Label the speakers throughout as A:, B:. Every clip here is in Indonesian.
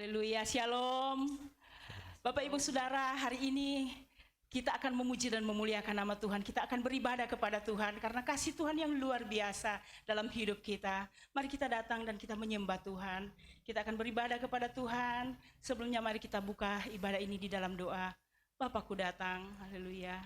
A: Haleluya, shalom. Bapak Ibu Saudara, hari ini kita akan memuji dan memuliakan nama Tuhan. Kita akan beribadah kepada Tuhan karena kasih Tuhan yang luar biasa dalam hidup kita. Mari kita datang dan kita menyembah Tuhan. Kita akan beribadah kepada Tuhan. Sebelumnya mari kita buka ibadah ini di dalam doa. Bapakku datang, haleluya.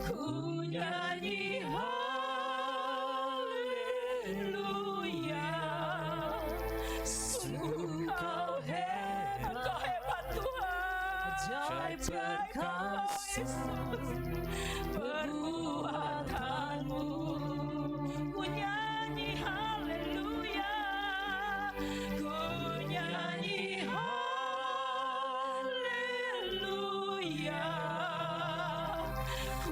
A: ku nyanyi haleluya. Sungguh kau hebat Tuhan, ajaib Kau Yesus, perbuatanmu. Ku nyanyi haleluya, ku nyanyi haleluya,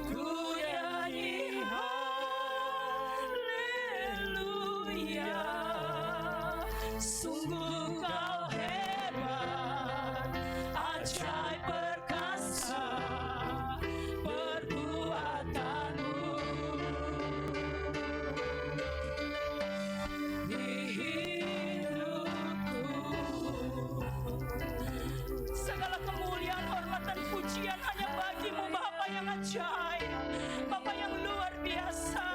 A: ku nyanyi haleluya. Sungguh Kau hebat, ajaib perkasa perbuatanmu. Di hidupku segala kemuliaan, hormat dan pujian hanya bagi-Mu, Bapa yang ajaib, Bapa yang luar biasa.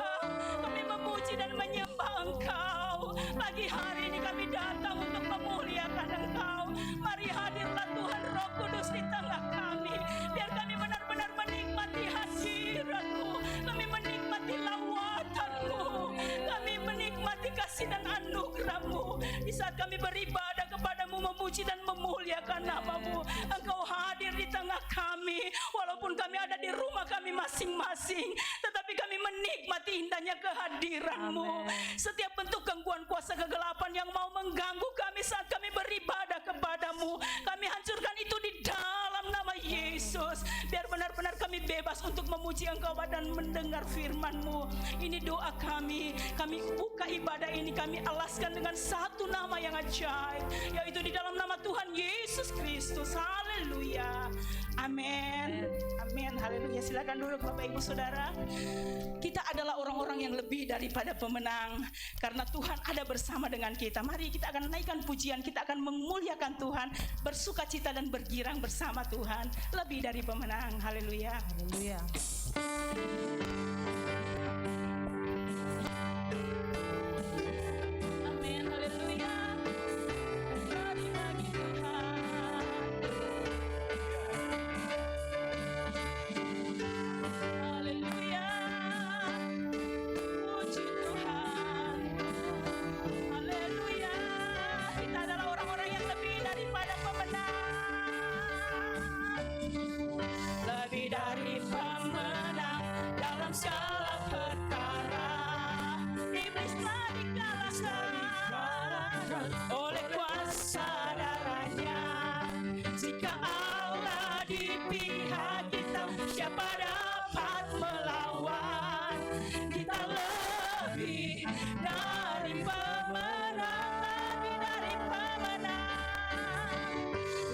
A: Kami memuji dan menyembah Engkau. Pagi hari ini kami datang untuk memuliakan Engkau. Mari hadirlah Tuhan Roh Kudus di tengah kami. Biar kami benar-benar menikmati hadirat-Mu. Kami menikmati lawatan-Mu. Kami menikmati kasih dan anugerah-Mu. Di saat kami beribadah kepada-Mu, memuji dan memuliakan nama-Mu, Engkau hadir di tengah kami. Walaupun kami ada di rumah kami masing-masing, tetapi kami menikmati indahnya kehadiran-Mu. Setiap bentuk gangguan kuasa kegelapan yang mau mengganggu kami saat kami beribadah kepada-Mu, kami hancurkan itu di dalam nama Yesus. Biar benar-benar kami bebas untuk memuji Engkau dan mendengar firman-Mu. Ini doa kami. Kami buka ibadah ini, kami alaskan dengan satu nama yang ajaib, yaitu di dalam nama Tuhan Yesus Kristus. Haleluya. Amin. Amin. Haleluya. Silakan duduk Bapak Ibu Saudara. Kita adalah orang-orang yang lebih daripada pemenang karena Tuhan ada bersama dengan kita. Mari kita akan naikkan pujian, kita akan memuliakan Tuhan, bersukacita dan bergirang bersama Tuhan, lebih dari pemenang. Haleluya.
B: Haleluya.
A: Amin. Haleluya. Mari bagi Tuhan. Haleluya. Puji Tuhan. Haleluya. Kita adalah orang-orang yang lebih daripada pemenang. Lebih dari pemenang dalam segala perkara. Iblis telah dikalahkan oleh kuasa darahnya. Jika Allah di pihak kita, siapa dapat melawan? Kita lebih dari pemenang, lebih dari pemenang,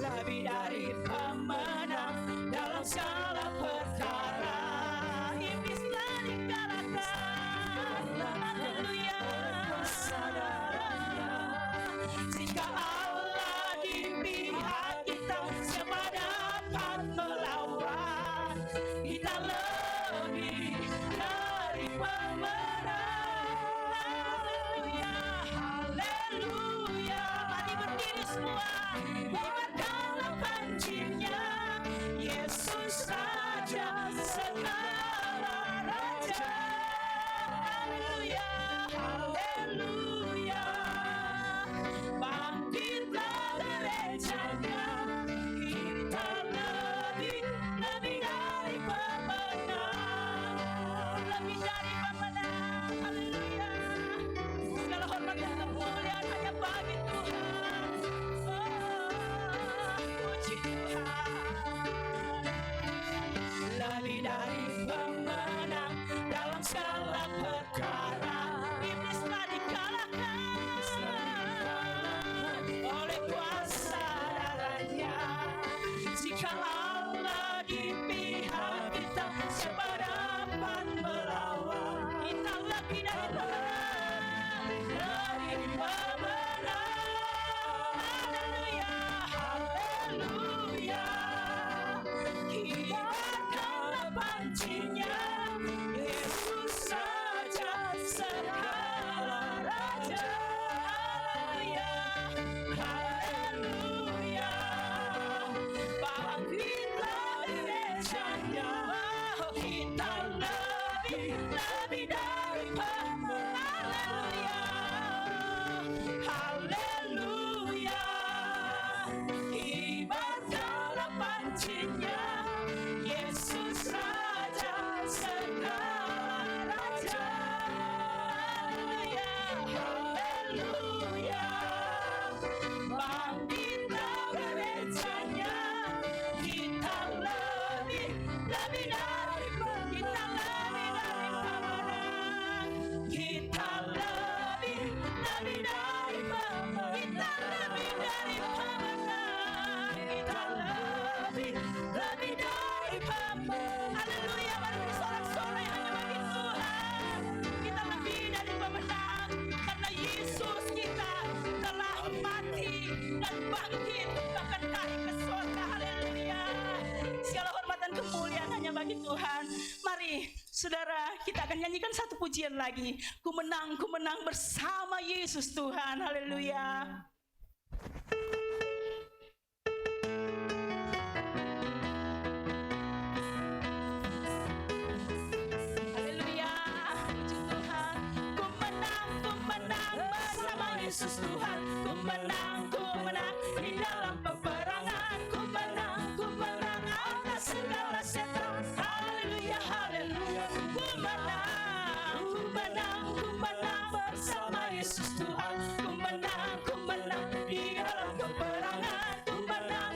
A: lebih dari pemenang dalam segala perkara. Iblis telah dikalahkan. Haleluya. Jika Allah di pihak kita, siapa dapat melawan? Kita lebih dari pemenang. Haleluya. Haleluya. Mari berdiri semua. Biarkanlah pancinya. Yesus Raja segala raja. Haleluya. Haleluya. Bangkitlah gerejanya. Kita lebih dari pemenang. Lebih dari pemenang. Haleluya. Segala hormat dan kemuliaan hanya bagi Tuhan. Puji Tuhan. Lebih dari pemenang dalam segala perkara. Iblis telah dikalahkan oleh kuasa darahnya. Jika Allah di pihak kita, siapa dapat melawan? Kita lebih dari pemenang, dari pemenang. Haleluya. Haleluya. Kibarkanlah pancinya. Yesus Raja segala raja. Haleluya. Haleluya. Bangkitlah gerejanya. Kita hamba. Haleluya, mari beri sorak-sorai hanya bagi Tuhan. Kita lebih dari pemenang karena Yesus kita telah mati dan bangkit bahkan naik ke surga. Haleluya. Segala hormat dan kemuliaan hanya bagi Tuhan. Mari saudara, kita akan nyanyikan satu pujian lagi. Ku menang bersama Yesus Tuhan. Haleluya. Haleluya, puji Tuhan. Ku menang bersama Yesus Tuhan. Ku menang di dalam peperangan. Ku menang atas segala setan. Haleluya, haleluya. Ku menang bersama Yesus Tuhan. Ku menang di dalam peperangan. Ku menang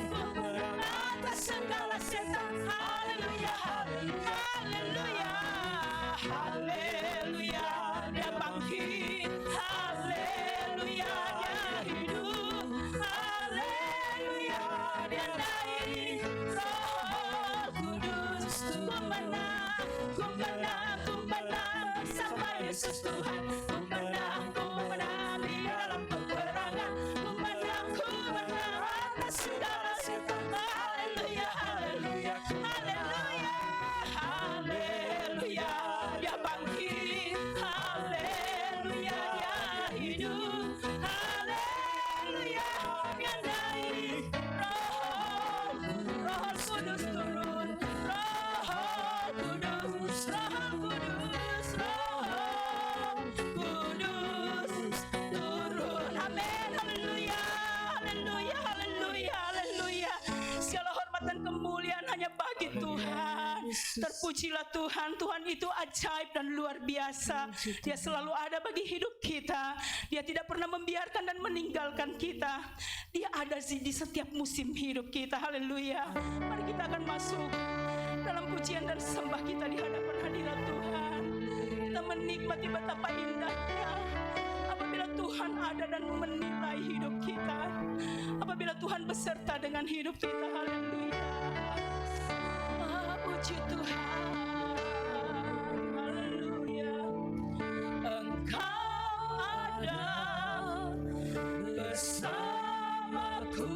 A: atas segala setan. Haleluya, haleluya, haleluya, haleluya. Dia bangkit, haleluya, dia hidup, haleluya, dia naik, Roh Kudus. Ku menang bersama Yesus Tuhan. Ku menang di dalam peperangan. Ku menang atas segala setan. Haleluya, haleluya, haleluya, haleluya. Dia bangkit, haleluya, dia hidup, haleluya, dia naik. Roh Kudus turun, Roh Kudus, Roh Kudus, Roh Kudus turun. Amin, haleluya, haleluya, haleluya, haleluya. Segala hormat dan kemuliaan hanya bagi Tuhan. Terpujilah Tuhan. Tuhan itu ajaib dan luar biasa. Dia selalu ada bagi hidup kita. Dia tidak pernah membiarkan dan meninggalkan kita. Dia ada di setiap musim hidup kita. Haleluya. Mari kita akan masuk dalam pujian dan sembah kita di hadapan hadirat Tuhan. Kita menikmati betapa indahnya apabila Tuhan ada dan menilai hidup kita. Apabila Tuhan beserta dengan hidup kita. Haleluya. Puji Tuhan. Haleluya. Engkau ada bersamaku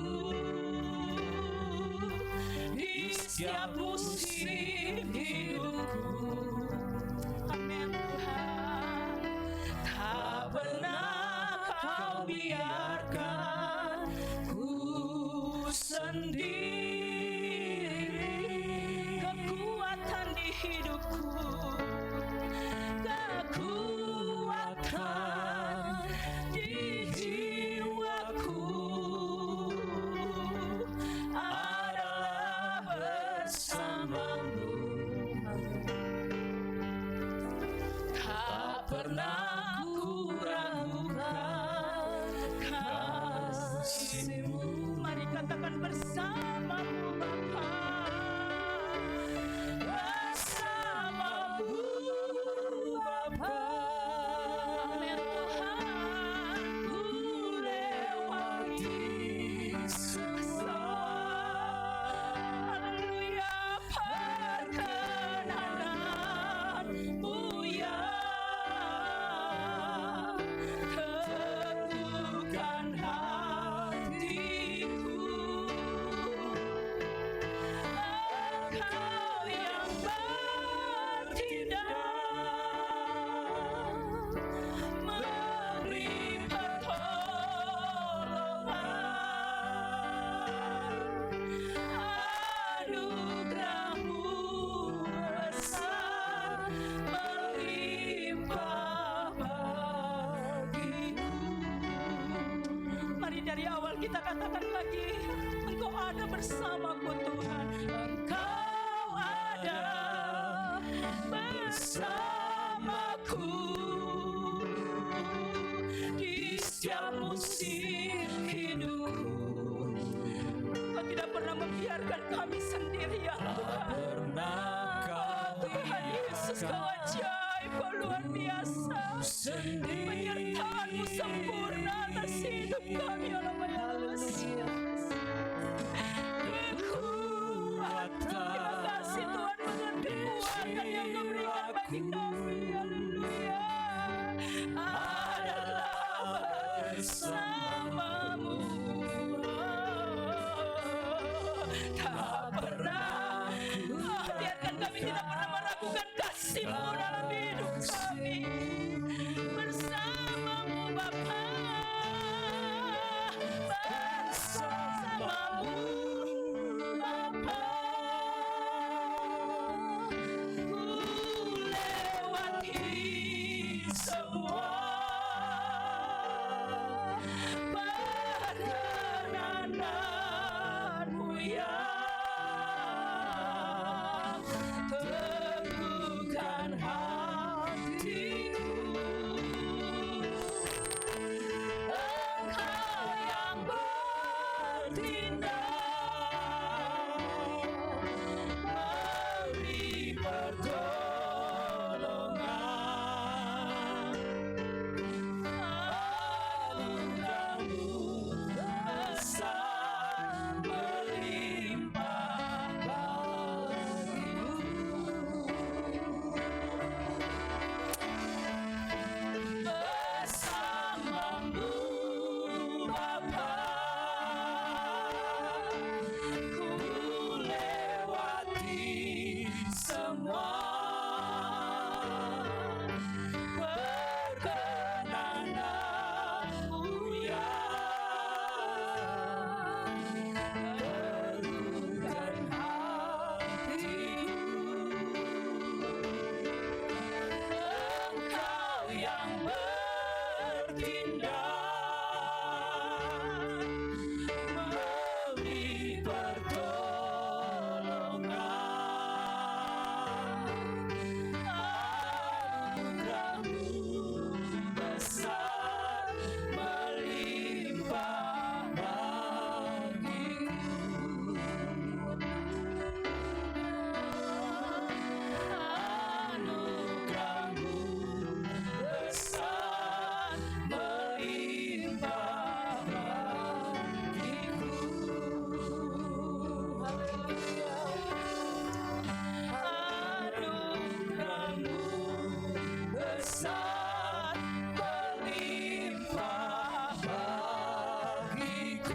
A: di setiap musim hidupku. Amin Tuhan. Tak pernah kau biarkan ku sendiri. Kekuatan di hidupku, kekuatan di jiwaku adalah bersamamu. Tak pernah ku ragukan kasih-Mu. Mari katakan bersamamu Bapa. Bersamamu Bapa. Amin Tuhan. Ku lewati semua. Haleluya. Perkenanan-Mu ya. Teguhkan hatiku. Engkau yang bertindak, memberi pertolongan. Anugerah-Mu besar melimpah bagiku. Mari dari awal kita katakan lagi, Engkau ada bersamaku Tuhan. Engkau ada bersamaku di setiap musim hidupku. Kau tidak pernah membiarkan kami sendirian Tuhan. Oh Tuhan Yesus, Kau ajaib, Kau luar biasa. Penyertaan-Mu sempurna atas hidup kami. Terima kasih kasih-Mu dalam hidup kami. Bersama-Mu Bapa, bersama-Mu Bapa, ku lewati semua perkenanan-Mu yang teguhkan hatiku. Engkau yang bertindak memberi pertolongan. Anugerah-Mu besar melimpah bagiku. Bersama-Mu Bapa, ku lewati semua perkenanan-Mu yang teguhkan hatiku. Engkau yang bertindak memberi pertolongan. Anugerah-Mu besar melimpah bagiku. Anugerah-Mu besar melimpah bagiku. Anugerah-Mu besar melimpah bagiku.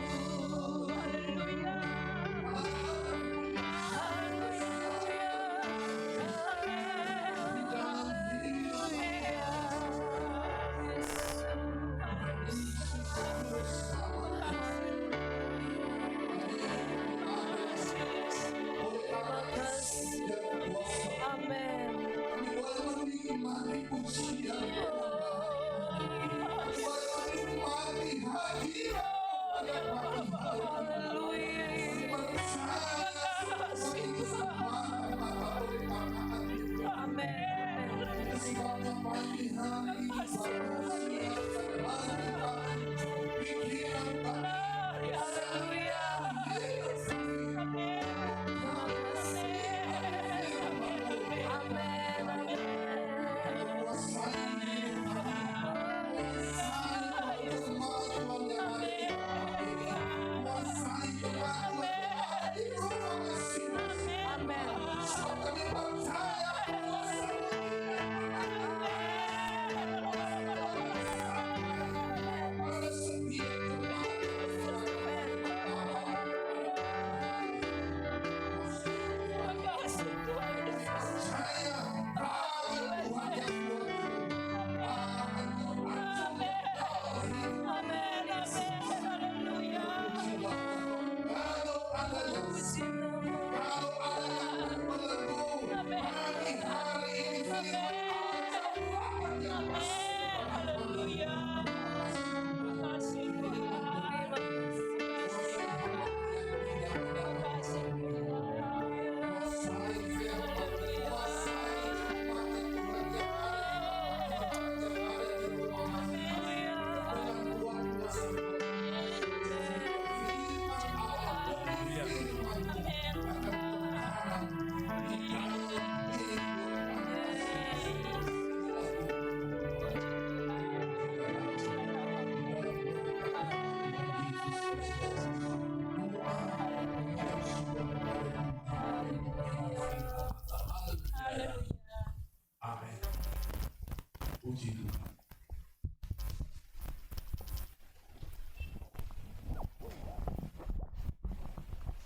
B: Puji Tuhan.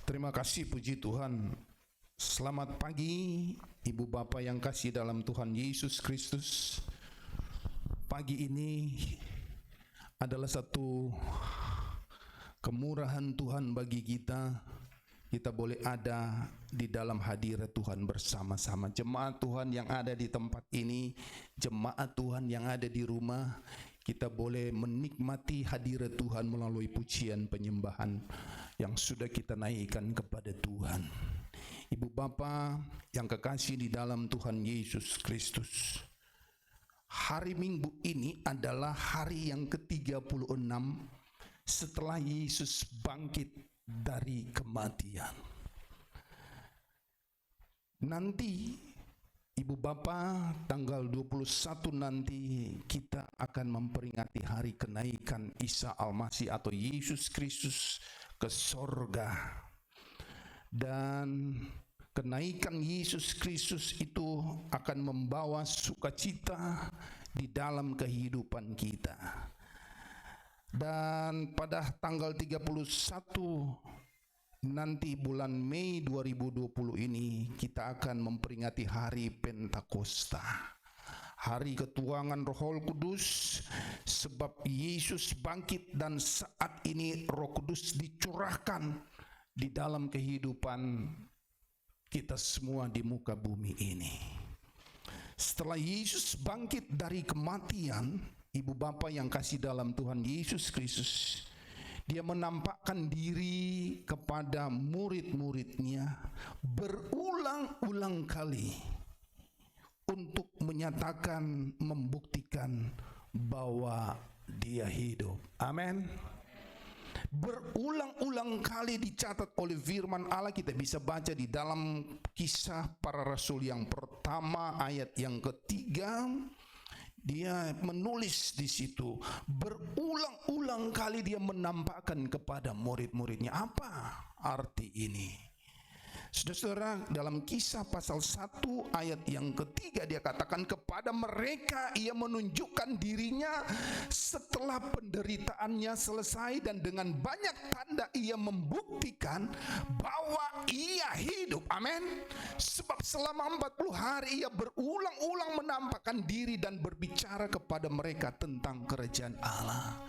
B: Terima kasih, puji Tuhan. Selamat pagi Ibu Bapak yang kasih dalam Tuhan Yesus Kristus. Pagi ini adalah satu kemurahan Tuhan bagi kita. Kita boleh ada di dalam hadirat Tuhan bersama-sama. Jemaat Tuhan yang ada di tempat ini, jemaat Tuhan yang ada di rumah, kita boleh menikmati hadirat Tuhan melalui pujian penyembahan yang sudah kita naikkan kepada Tuhan. Ibu Bapa yang kekasih di dalam Tuhan Yesus Kristus, hari Minggu ini adalah hari yang ke-36 setelah Yesus bangkit dari kematian. Nanti Ibu Bapa tanggal 21 nanti kita akan memperingati hari kenaikan Isa Al-Masih atau Yesus Kristus ke sorga. Dan kenaikan Yesus Kristus itu akan membawa sukacita di dalam kehidupan kita. Dan pada tanggal 31 nanti bulan Mei 2020 ini kita akan memperingati hari Pentakosta, hari ketuangan Roh Kudus, sebab Yesus bangkit dan saat ini Roh Kudus dicurahkan di dalam kehidupan kita semua di muka bumi ini. Setelah Yesus bangkit dari kematian, Ibu Bapa yang kasih dalam Tuhan Yesus Kristus, Dia menampakkan diri kepada murid-muridnya berulang-ulang kali untuk menyatakan, membuktikan bahwa Dia hidup. Amin. Berulang-ulang kali dicatat oleh firman Allah. Kita bisa baca di dalam Kisah Para Rasul yang pertama ayat yang ketiga. Dia menulis di situ, berulang-ulang kali dia menampakkan kepada murid-muridnya. Apa arti ini? Saudara-saudara, dalam Kisah pasal 1 ayat yang ketiga dia katakan, kepada mereka ia menunjukkan dirinya setelah penderitaannya selesai, dan dengan banyak tanda ia membuktikan bahwa ia hidup. Amin. Sebab selama 40 hari ia berulang-ulang menampakkan diri dan berbicara kepada mereka tentang kerajaan Allah.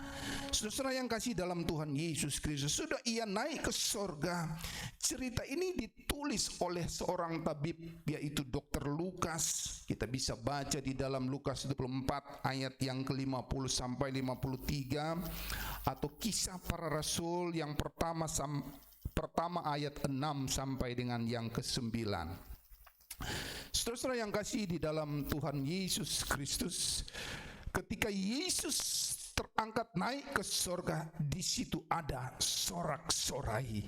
B: Saudara yang kasih dalam Tuhan Yesus Kristus, sudah ia naik ke sorga. Cerita ini ditulis oleh seorang tabib, yaitu Dr. Lukas. Kita bisa baca di dalam Lukas 24 ayat yang ke-50 sampai 53, atau Kisah Para Rasul yang pertama ayat 6 sampai dengan yang ke-9. Saudara yang kasih di dalam Tuhan Yesus Kristus, ketika Yesus terangkat naik ke sorga, di situ ada sorak-sorai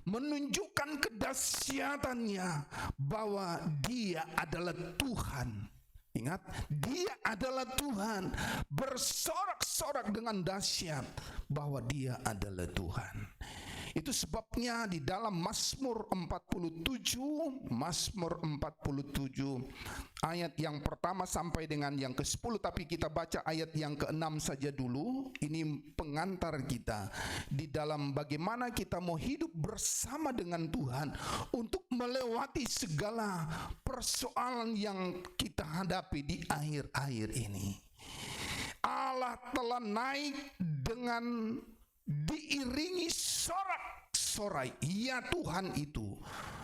B: menunjukkan kedahsyatannya bahwa Dia adalah Tuhan. Ingat, Dia adalah Tuhan, bersorak-sorak dengan dahsyat bahwa Dia adalah Tuhan. Itu sebabnya di dalam Mazmur 47 ayat yang pertama sampai dengan yang ke-10, tapi kita baca ayat yang ke-6 saja dulu. Ini pengantar kita di dalam bagaimana kita mau hidup bersama dengan Tuhan untuk melewati segala persoalan yang kita hadapi di akhir-akhir ini. Allah telah naik dengan diiringi sorak-sorai, ya Tuhan itu,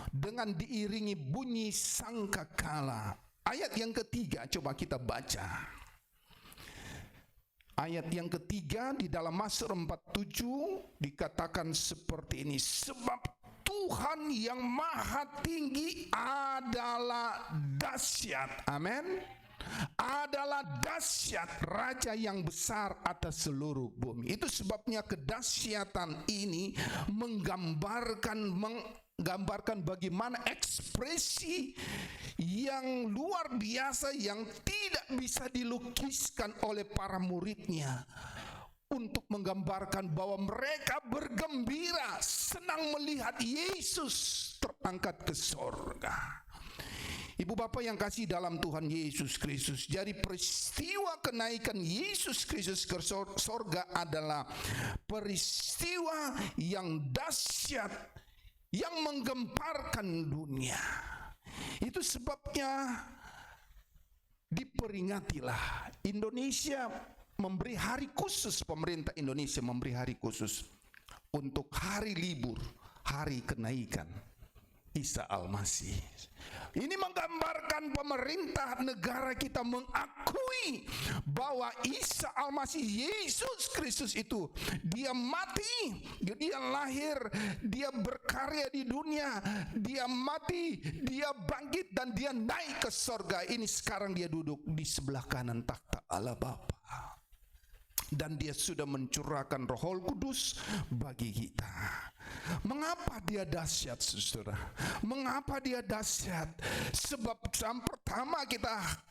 B: dengan diiringi bunyi sangkakala. Ayat yang ketiga coba kita baca. Ayat yang ketiga di dalam Mazmur 47 dikatakan seperti ini, sebab Tuhan yang maha tinggi adalah dahsyat. Amin. Adalah dahsyat, Raja yang besar atas seluruh bumi. Itu sebabnya kedahsyatan ini menggambarkan bagaimana ekspresi yang luar biasa yang tidak bisa dilukiskan oleh para muridnya, untuk menggambarkan bahwa mereka bergembira, senang melihat Yesus terangkat ke sorga. Ibu Bapak yang kasih dalam Tuhan Yesus Kristus, jadi peristiwa kenaikan Yesus Kristus ke sorga adalah peristiwa yang dahsyat yang menggemparkan dunia. Itu sebabnya diperingatilah Indonesia memberi hari khusus, pemerintah Indonesia memberi hari khusus untuk hari libur, hari kenaikan Isa Al-Masih. Ini menggambarkan pemerintah negara kita mengakui bahwa Isa Al-Masih, Yesus Kristus itu, dia mati, dia lahir, dia berkarya di dunia, dia mati, dia bangkit, dan dia naik ke sorga. Ini sekarang dia duduk di sebelah kanan takhta Allah Bapa. Dan dia sudah mencurahkan Roh Kudus bagi kita. Mengapa dia dahsyat, saudara? Mengapa dia dahsyat? Sebab yang pertama kita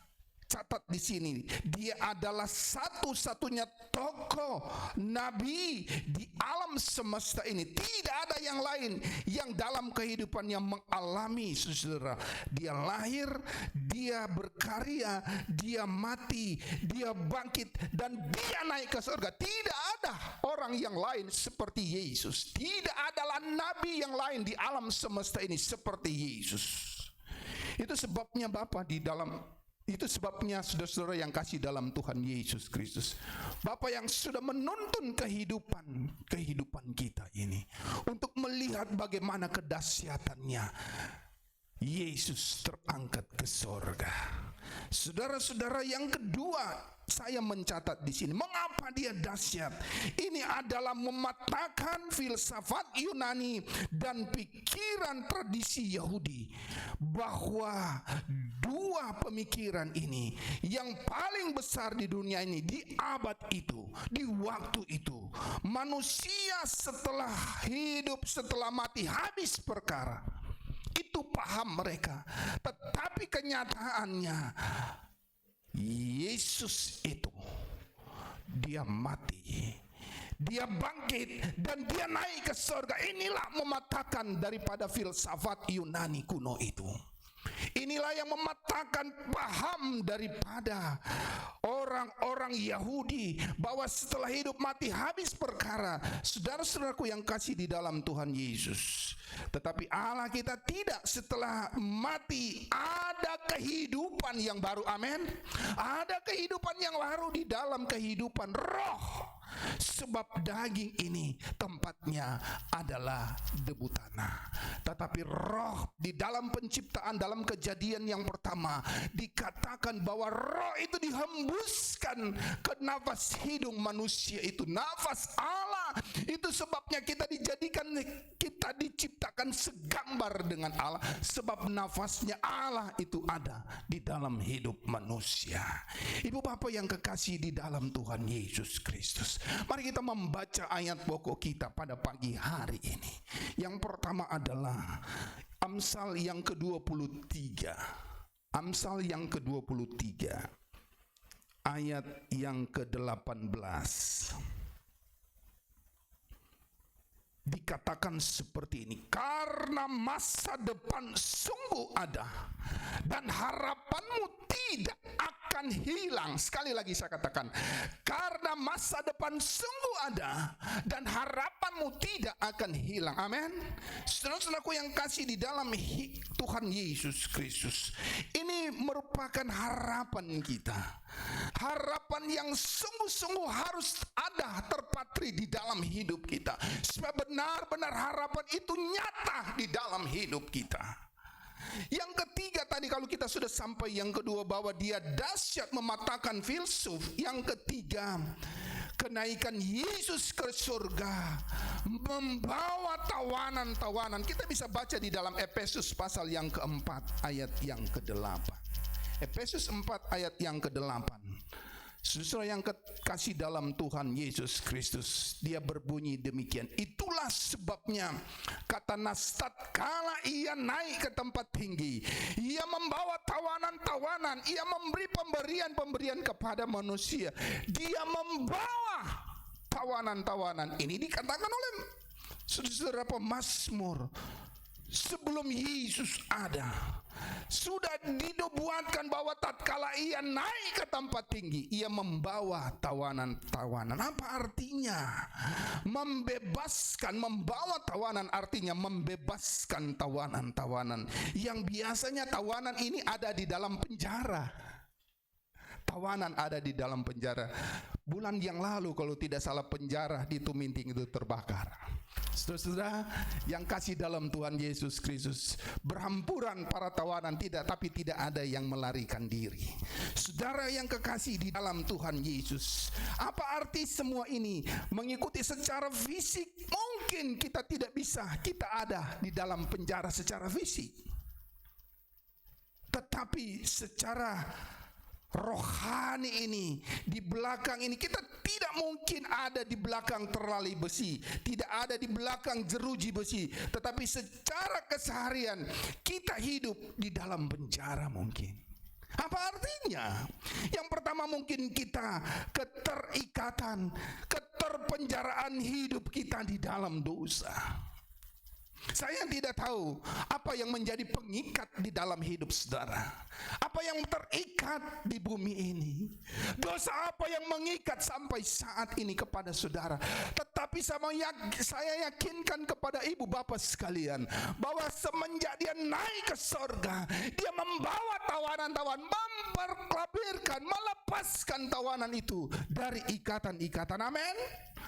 B: catat di sini, dia adalah satu-satunya tokoh nabi di alam semesta ini. Tidak ada yang lain yang dalam kehidupannya mengalami, saudara. Dia lahir, dia berkarya, dia mati, dia bangkit, dan dia naik ke surga. Tidak ada orang yang lain seperti Yesus. Tidak adalah nabi yang lain di alam semesta ini seperti Yesus. Itu sebabnya itu sebabnya saudara-saudara yang kasih dalam Tuhan Yesus Kristus, Bapa yang sudah menuntun kehidupan kita ini untuk melihat bagaimana kedahsyatannya Yesus terangkat ke sorga. Saudara-saudara, yang kedua saya mencatat di sini, mengapa dia dahsyat? Ini adalah mematahkan filsafat Yunani dan pikiran tradisi Yahudi, bahwa dua pemikiran ini yang paling besar di dunia ini, di abad itu, di waktu itu, manusia setelah hidup, setelah mati, habis perkara. Itu paham mereka. Tetapi kenyataannya, Yesus itu, dia mati, dia bangkit, dan dia naik ke surga. Inilah mematahkan daripada filsafat Yunani kuno itu. Inilah yang mematahkan paham daripada orang-orang Yahudi bahwa setelah hidup mati habis perkara. Saudara-saudaraku yang kasih di dalam Tuhan Yesus, tetapi Allah kita tidak. Setelah mati ada kehidupan yang baru. Amin. Ada kehidupan yang baru di dalam kehidupan roh. Sebab daging ini tempatnya adalah debu tanah, tetapi roh di dalam penciptaan, dalam Kejadian yang pertama dikatakan bahwa roh itu dihembuskan ke nafas hidung manusia, itu nafas Allah. Itu sebabnya kita diciptakan segambar dengan Allah, sebab nafasnya Allah itu ada di dalam hidup manusia. Ibu bapak yang kekasih di dalam Tuhan Yesus Kristus, mari kita membaca ayat pokok kita pada pagi hari ini. Yang pertama adalah Amsal yang ke-23. Amsal yang ke-23 ayat yang ke-18. Dikatakan seperti ini, karena masa depan sungguh ada dan harapanmu tidak akan hilang. Sekali lagi saya katakan, karena masa depan sungguh ada dan harapanmu tidak akan hilang. Amin. Saudara-saudaraku yang kasih di dalam Tuhan Yesus Kristus, ini merupakan harapan kita. Harapan yang sungguh-sungguh harus ada, terpatri di dalam hidup kita, supaya benar-benar harapan itu nyata di dalam hidup kita. Yang ketiga tadi, kalau kita sudah sampai yang kedua, bahwa dia dahsyat mematahkan filsuf. Yang ketiga, kenaikan Yesus ke surga membawa tawanan-tawanan. Kita bisa baca di dalam Efesus pasal yang keempat ayat yang ke-8. Efesus 4 ayat yang ke-8. Saudara yang kasih dalam Tuhan Yesus Kristus, dia berbunyi demikian, itulah sebabnya kata nas, tatkala ia naik ke tempat tinggi, ia membawa tawanan-tawanan, ia memberi pemberian-pemberian kepada manusia, dia membawa tawanan-tawanan. Ini dikatakan oleh saudara pemazmur sebelum Yesus ada, sudah dinubuatkan bahwa tatkala ia naik ke tempat tinggi, ia membawa tawanan-tawanan. Apa artinya? Membebaskan, membawa tawanan artinya membebaskan tawanan-tawanan. Yang biasanya tawanan ini ada di dalam penjara. Tawanan ada di dalam penjara. Bulan yang lalu kalau tidak salah penjara di Tuminting itu terbakar. Saudara-saudara yang kasih dalam Tuhan Yesus Kristus, berhamburan para tawanan tapi tidak ada yang melarikan diri. Saudara yang kekasih di dalam Tuhan Yesus, apa arti semua ini? Mengikuti secara fisik, mungkin kita tidak bisa, kita ada di dalam penjara secara fisik. Tetapi secara rohani ini, di belakang ini, kita tidak mungkin ada di belakang terali besi, tidak ada di belakang jeruji besi, tetapi secara keseharian kita hidup di dalam penjara mungkin. Apa artinya? Yang pertama mungkin kita keterpenjaraan hidup kita di dalam dosa. Saya tidak tahu apa yang menjadi pengikat di dalam hidup saudara. Apa yang terikat di bumi ini. Dosa apa yang mengikat sampai saat ini kepada saudara. Tetapi saya yakinkan kepada ibu bapak sekalian, bahwa semenjak dia naik ke sorga, dia membawa tawanan-tawanan, memperklabirkan, melepaskan tawanan itu dari ikatan-ikatan. Amin.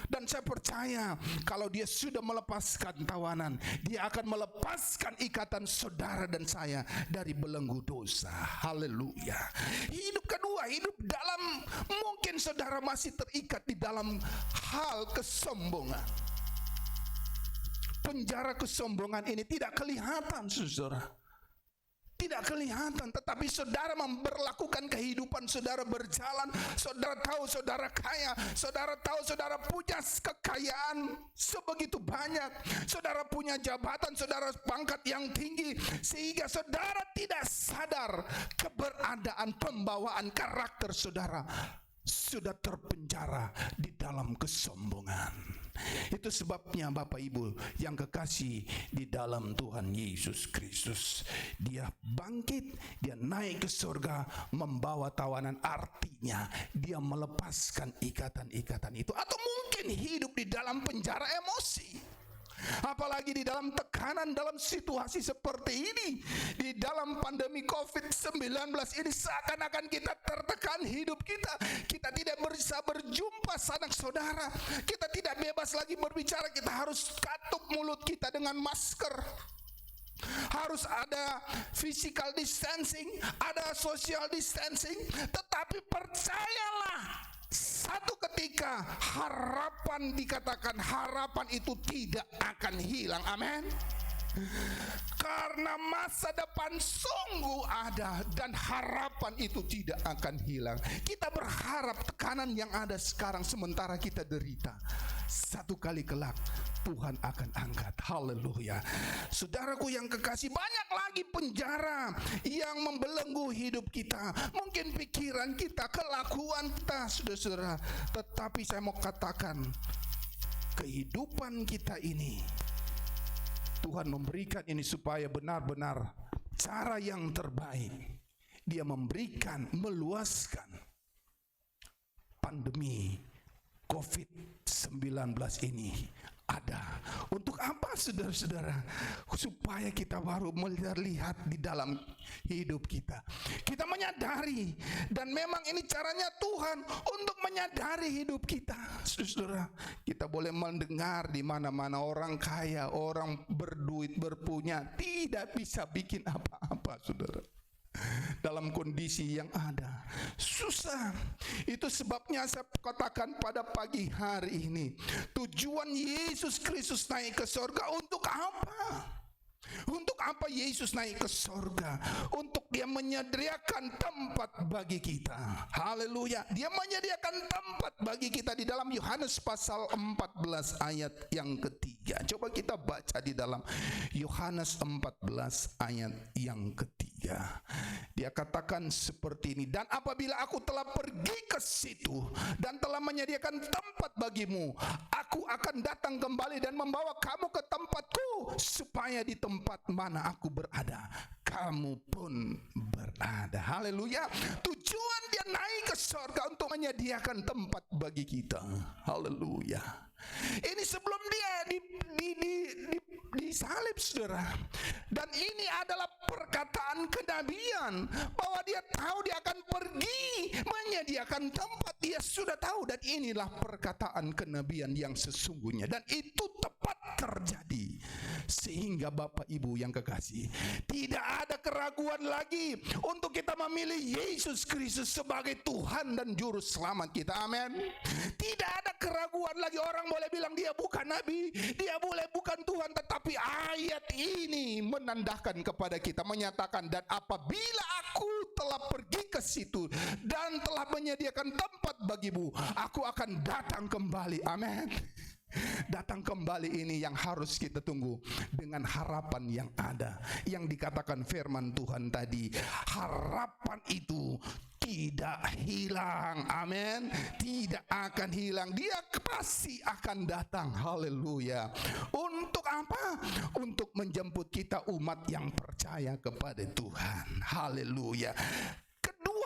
B: Dan saya percaya kalau dia sudah melepaskan tawanan, dia akan melepaskan ikatan saudara dan saya dari belenggu dosa. Haleluya. Hidup kedua, hidup dalam, mungkin saudara masih terikat di dalam hal kesombongan. Penjara kesombongan ini tidak kelihatan, saudara. Tidak kelihatan, tetapi saudara memperlakukan kehidupan saudara berjalan. Saudara tahu saudara kaya, saudara tahu saudara punya kekayaan sebegitu banyak, saudara punya jabatan, saudara pangkat yang tinggi, sehingga saudara tidak sadar keberadaan pembawaan karakter saudara sudah terpenjara di dalam kesombongan. Itu sebabnya Bapak Ibu yang kekasih di dalam Tuhan Yesus Kristus, dia bangkit, dia naik ke surga membawa tawanan, artinya dia melepaskan ikatan-ikatan itu. Atau mungkin hidup di dalam penjara emosi, apalagi di dalam tekanan, dalam situasi seperti ini, di dalam pandemi COVID-19 ini, seakan-akan kita tertekan hidup kita. Kita tidak bisa berjumpa sanak saudara, kita tidak bebas lagi berbicara, kita harus katup mulut kita dengan masker. Harus ada physical distancing, ada social distancing. Tetapi percayalah, satu ketika harapan, dikatakan harapan itu tidak akan hilang. Amin. Karena masa depan sungguh ada dan harapan itu tidak akan hilang. Kita berharap tekanan yang ada sekarang sementara kita derita, satu kali kelak Tuhan akan angkat. Haleluya. Saudaraku yang kekasih, banyak lagi penjara yang membelenggu hidup kita. Mungkin pikiran kita, kelakuan kita, saudara-saudara. Tetapi saya mau katakan, kehidupan kita ini Tuhan memberikan ini supaya benar-benar cara yang terbaik. Dia memberikan, meluaskan pandemi COVID-19 ini ada. Untuk apa, saudara-saudara? Supaya kita baru melihat di dalam hidup kita. Kita menyadari, dan memang ini caranya Tuhan untuk menyadari hidup kita. Saudara, kita boleh mendengar di mana-mana orang kaya, orang berduit, berpunya, tidak bisa bikin apa-apa, saudara. Dalam kondisi yang ada susah. Itu sebabnya saya katakan pada pagi hari ini, tujuan Yesus Kristus naik ke surga untuk apa? Untuk apa Yesus naik ke surga? Untuk dia menyediakan tempat bagi kita. Haleluya. Dia menyediakan tempat bagi kita di dalam Yohanes pasal 14 ayat yang ketiga. Coba kita baca di dalam Yohanes 14 ayat yang ketiga. Dia katakan seperti ini, dan apabila aku telah pergi ke situ dan telah menyediakan tempat bagimu, aku akan datang kembali dan membawa kamu ke tempatku, supaya di tempat mana aku berada, kamu pun berada. Haleluya. Tujuan dia naik ke surga untuk menyediakan tempat bagi kita. Haleluya. Ini sebelum dia disalib, saudara. Dan ini adalah perkataan kenabian, bahwa dia tahu dia akan pergi menyediakan tempat. Dia sudah tahu, dan inilah perkataan kenabian yang sesungguhnya, dan itu tepat terjadi. Sehingga Bapak Ibu yang kekasih, tidak ada keraguan lagi untuk kita memilih Yesus Kristus sebagai Tuhan dan Juru Selamat kita. Amin. Tidak ada keraguan lagi. Orang boleh bilang dia bukan nabi, dia boleh bukan Tuhan, tetapi ayat ini menandakan kepada kita, menyatakan, dan apabila aku telah pergi ke situ dan telah menyediakan tempat bagimu, aku akan datang kembali. Amin. Datang kembali ini yang harus kita tunggu dengan harapan yang ada, yang dikatakan firman Tuhan tadi. Harapan itu tidak hilang. Amin. Tidak akan hilang. Dia pasti akan datang. Haleluya. Untuk apa? Untuk menjemput kita, umat yang percaya kepada Tuhan. Haleluya.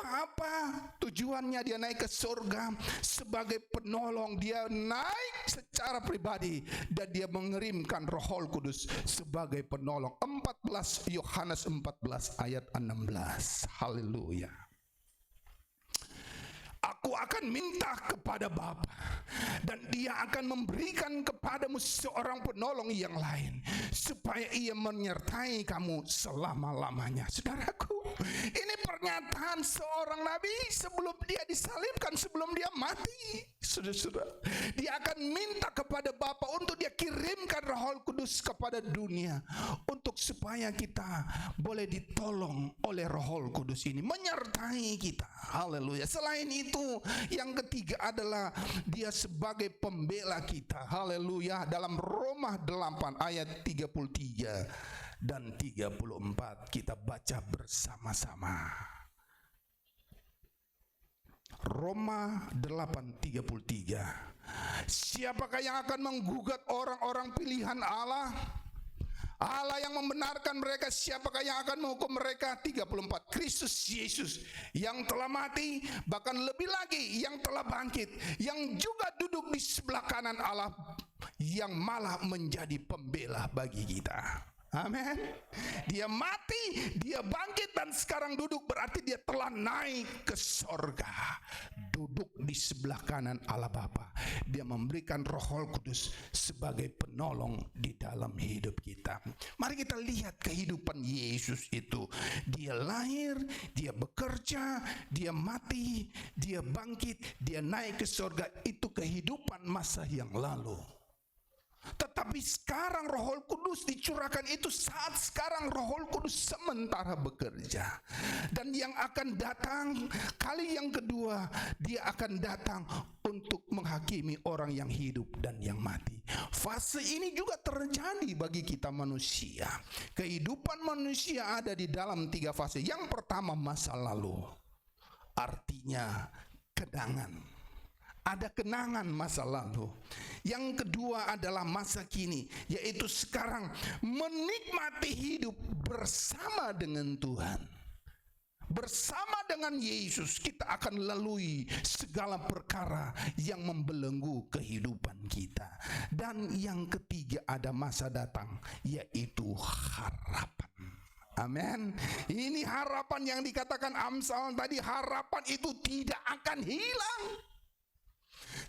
B: Apa tujuannya dia naik ke surga? Sebagai penolong. Dia naik secara pribadi dan dia mengirimkan Roh Kudus sebagai penolong. Yohanes 14 ayat 16. Haleluya. Aku akan minta kepada Bapa, dan dia akan memberikan kepadamu seorang penolong yang lain, supaya ia menyertai kamu selama-lamanya. Saudaraku, ini pernyataan seorang nabi sebelum dia disalibkan, sebelum dia mati. Saudara-saudara, dia akan minta kepada Bapa untuk dia kirimkan Roh Kudus kepada dunia, untuk supaya kita boleh ditolong oleh Roh Kudus ini, menyertai kita. Haleluya. Selain itu, yang ketiga adalah dia sebagai pembela kita. Haleluya. Dalam Roma 8 ayat 33 dan 34 kita baca bersama-sama. Roma 8:33. Siapakah yang akan menggugat orang-orang pilihan Allah? Allah yang membenarkan mereka, siapakah yang akan menghukum mereka? 34. Kristus Yesus yang telah mati, bahkan lebih lagi yang telah bangkit, yang juga duduk di sebelah kanan Allah, yang malah menjadi pembela bagi kita. Amin. Dia mati, dia bangkit, dan sekarang duduk, berarti dia telah naik ke sorga, duduk di sebelah kanan Allah Bapa. Dia memberikan Roh Kudus sebagai penolong di dalam hidup kita. Mari kita lihat kehidupan Yesus itu. Dia lahir, dia bekerja, dia mati, dia bangkit, dia naik ke sorga. Itu kehidupan masa yang lalu. Tetapi sekarang Roh Kudus dicurahkan, itu saat sekarang Roh Kudus sementara bekerja. Dan yang akan datang kali yang kedua, dia akan datang untuk menghakimi orang yang hidup dan yang mati. Fase ini juga terjadi bagi kita manusia. Kehidupan manusia ada di dalam 3 fase. Yang pertama, masa lalu, artinya kenangan. Ada kenangan masa lalu. Yang kedua adalah masa kini, yaitu sekarang menikmati hidup bersama dengan Tuhan. Bersama dengan Yesus kita akan lalui segala perkara yang membelenggu kehidupan kita. Dan yang ketiga ada masa datang, yaitu harapan. Amin. Ini harapan yang dikatakan Amsal tadi, harapan itu tidak akan hilang.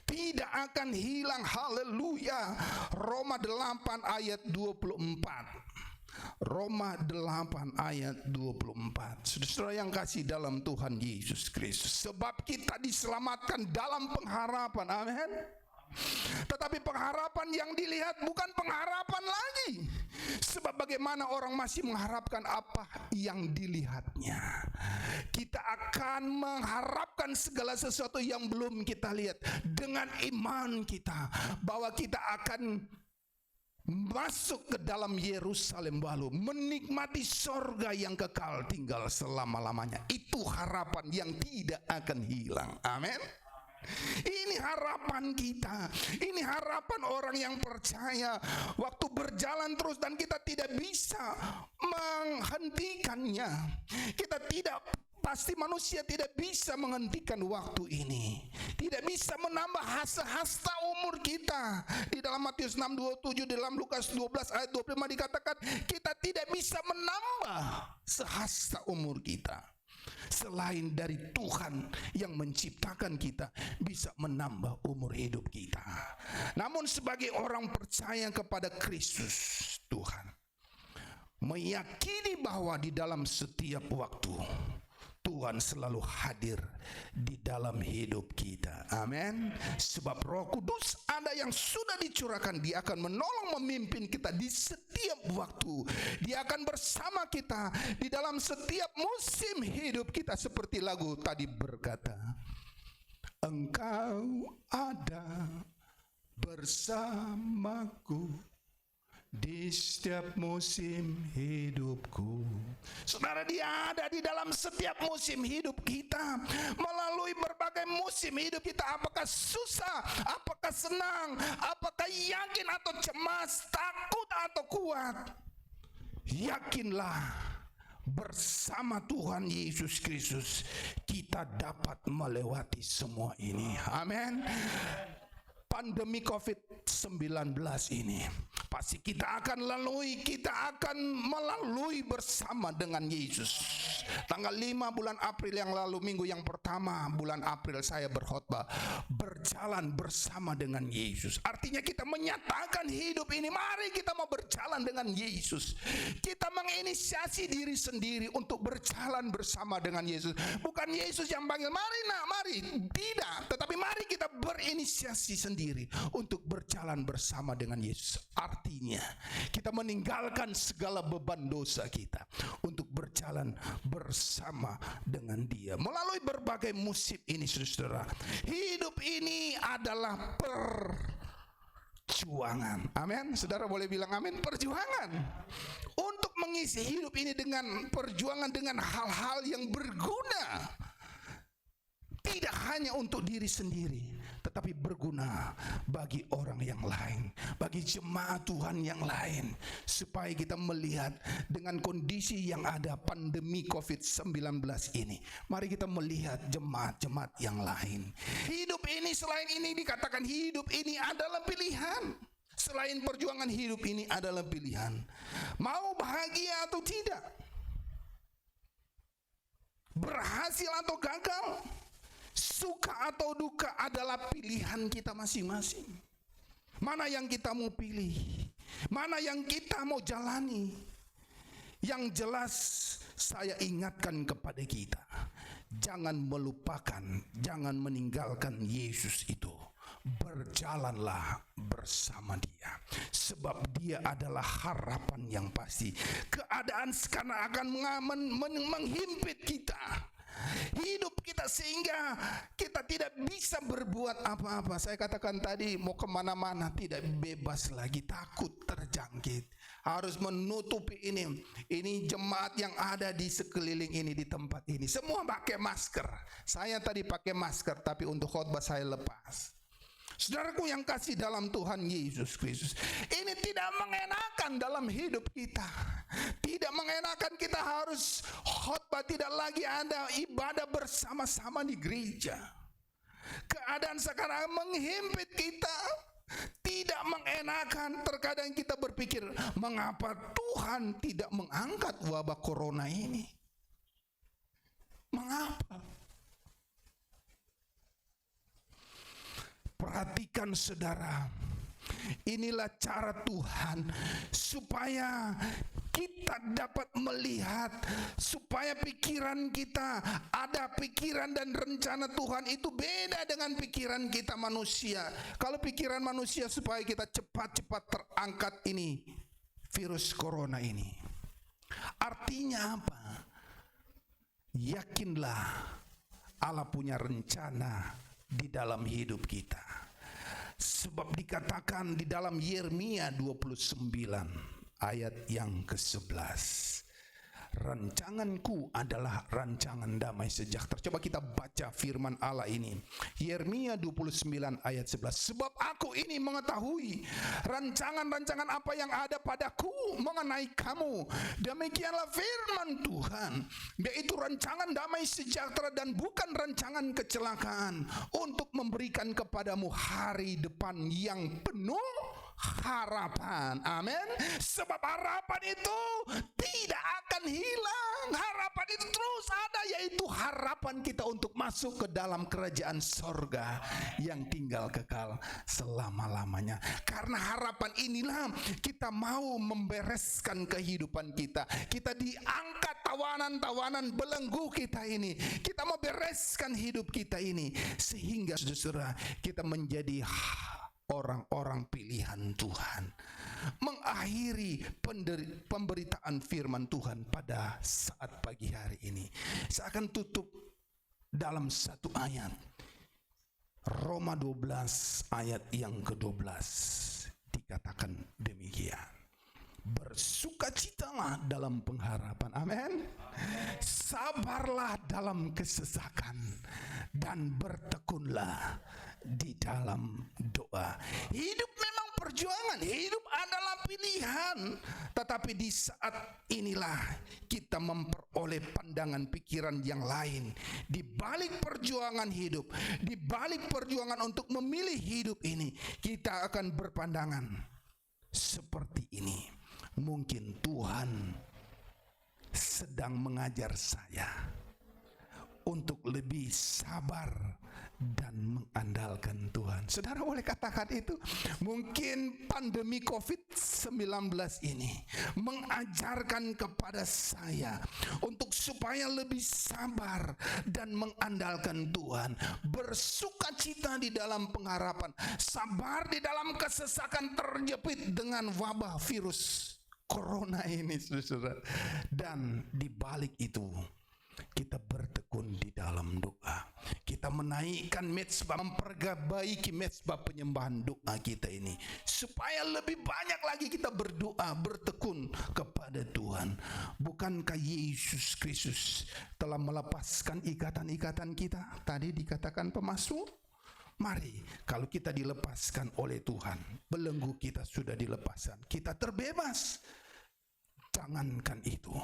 B: Tidak akan hilang. Haleluya. Roma 8 ayat 24. Roma 8 ayat 24. Saudara yang kasih dalam Tuhan Yesus Kristus, sebab kita diselamatkan dalam pengharapan. Amin. Tetapi pengharapan yang dilihat bukan pengharapan lagi. Sebab bagaimana orang masih mengharapkan apa yang dilihatnya. Kita akan mengharapkan segala sesuatu yang belum kita lihat, dengan iman kita bahwa kita akan masuk ke dalam Yerusalem baru, menikmati sorga yang kekal tinggal selama-lamanya. Itu harapan yang tidak akan hilang. Amin. Ini harapan kita. Ini harapan orang yang percaya. Waktu berjalan terus dan kita tidak bisa menghentikannya. Kita tidak, pasti manusia tidak bisa menghentikan waktu ini. Tidak bisa menambah hasta umur kita. Di dalam Matius 6:27, di dalam Lukas 12 ayat 25 dikatakan kita tidak bisa menambah sehasta umur kita. Selain dari Tuhan yang menciptakan kita bisa menambah umur hidup kita. Namun sebagai orang percaya kepada Kristus, Tuhan meyakini bahwa di dalam setiap waktu Tuhan selalu hadir di dalam hidup kita. Amin. Sebab Roh Kudus ada yang sudah dicurahkan, Dia akan menolong memimpin kita di setiap waktu. Dia akan bersama kita di dalam setiap musim hidup kita, seperti lagu tadi berkata, Engkau ada bersamaku di setiap musim hidupku. Saudara, Dia ada di dalam setiap musim hidup kita. Melalui berbagai musim hidup kita, apakah susah, apakah senang, apakah yakin atau cemas, takut atau kuat, yakinlah bersama Tuhan Yesus Kristus kita dapat melewati semua ini. Amin. Pandemi COVID-19 ini pasti kita akan melalui bersama dengan Yesus. Tanggal 5 bulan April yang lalu, minggu yang pertama bulan April, saya berkhotbah berjalan bersama dengan Yesus. Artinya kita menyatakan hidup ini, mari kita mau berjalan dengan Yesus. Kita menginisiasi diri sendiri untuk berjalan bersama dengan Yesus. Bukan Yesus yang panggil, mari nak, mari. Tidak, tetapi mari kita berinisiasi sendiri untuk berjalan bersama dengan Yesus. Artinya kita meninggalkan segala beban dosa kita untuk berjalan bersama dengan Dia melalui berbagai musim ini. Saudara, hidup ini adalah perjuangan. Amin. Saudara boleh bilang amin. Perjuangan untuk mengisi hidup ini dengan perjuangan, dengan hal-hal yang berguna, tidak hanya untuk diri sendiri, tetapi berguna bagi orang yang lain, bagi jemaat Tuhan yang lain, supaya kita melihat dengan kondisi yang ada pandemi COVID-19 ini, mari kita melihat jemaat-jemaat yang lain. Hidup ini, selain ini dikatakan hidup ini adalah pilihan. Selain perjuangan, hidup ini adalah pilihan. Mau bahagia atau tidak, berhasil atau gagal, suka atau duka adalah pilihan kita masing-masing. Mana yang kita mau pilih? Mana yang kita mau jalani? Yang jelas saya ingatkan kepada kita, jangan melupakan, jangan meninggalkan Yesus itu. Berjalanlah bersama Dia, sebab Dia adalah harapan yang pasti. Keadaan sekarang akan menghimpit kita, hidup kita, sehingga kita tidak bisa berbuat apa-apa. Saya katakan tadi, mau kemana-mana tidak bebas lagi, takut terjangkit, harus menutupi ini jemaat yang ada di sekeliling ini, di tempat ini, semua pakai masker. Saya tadi pakai masker, tapi untuk khotbah saya lepas. Saudaraku yang kasih dalam Tuhan Yesus Kristus, ini tidak mengenakan dalam hidup kita. Tidak mengenakan, kita harus khotbah, tidak lagi ada ibadah bersama-sama di gereja. Keadaan sekarang menghimpit kita, tidak mengenakan. Terkadang kita berpikir, mengapa Tuhan tidak mengangkat wabah corona ini? Mengapa? Perhatikan saudara, inilah cara Tuhan supaya kita dapat melihat, supaya pikiran kita ada pikiran dan rencana Tuhan itu beda dengan pikiran kita manusia. Kalau pikiran manusia supaya kita cepat-cepat terangkat ini virus corona ini. Artinya apa? Yakinlah Allah punya rencana di dalam hidup kita. Sebab dikatakan di dalam Yeremia 29 ayat yang ke-11, rancanganku adalah rancangan damai sejahtera. Coba kita baca firman Allah ini. Yeremia 29 ayat 11. Sebab aku ini mengetahui rancangan-rancangan apa yang ada padaku mengenai kamu. Demikianlah firman Tuhan, yaitu rancangan damai sejahtera dan bukan rancangan kecelakaan, untuk memberikan kepadamu hari depan yang penuh harapan. Amin. Sebab harapan itu tidak akan hilang. Harapan itu terus ada, yaitu harapan kita untuk masuk ke dalam kerajaan sorga yang tinggal kekal selama-lamanya. Karena harapan inilah kita mau membereskan kehidupan kita. Kita diangkat tawanan-tawanan belenggu kita ini. Kita mau bereskan hidup kita ini, sehingga saudara kita menjadi orang-orang pilihan Tuhan, mengakhiri pemberitaan firman Tuhan pada saat pagi hari ini. Saya akan tutup dalam satu ayat, Roma 12 ayat yang ke-12. Dikatakan demikian, bersukacitalah dalam pengharapan. Amin. Sabarlah dalam kesesakan, dan bertekunlah di dalam doa. Hidup memang perjuangan, hidup adalah pilihan. Tetapi di saat inilah kita memperoleh pandangan pikiran yang lain. Di balik perjuangan hidup, di balik perjuangan untuk memilih hidup ini, kita akan berpandangan seperti ini. Mungkin Tuhan sedang mengajar saya untuk lebih sabar dan mengandalkan Tuhan. Saudara boleh katakan itu. Mungkin pandemi COVID-19 ini mengajarkan kepada saya untuk supaya lebih sabar dan mengandalkan Tuhan, bersukacita di dalam pengharapan, sabar di dalam kesesakan terjepit dengan wabah virus corona ini, saudara. Dan di balik itu kita bertekun di dalam doa. Kita menaikkan mezbah, memperbaiki mezbah penyembahan doa kita ini, supaya lebih banyak lagi kita berdoa, bertekun kepada Tuhan. Bukankah Yesus Kristus telah melepaskan ikatan-ikatan kita? Tadi dikatakan pemasmur, mari, kalau kita dilepaskan oleh Tuhan, belenggu kita sudah dilepaskan, kita terbebas. Jangankan itu,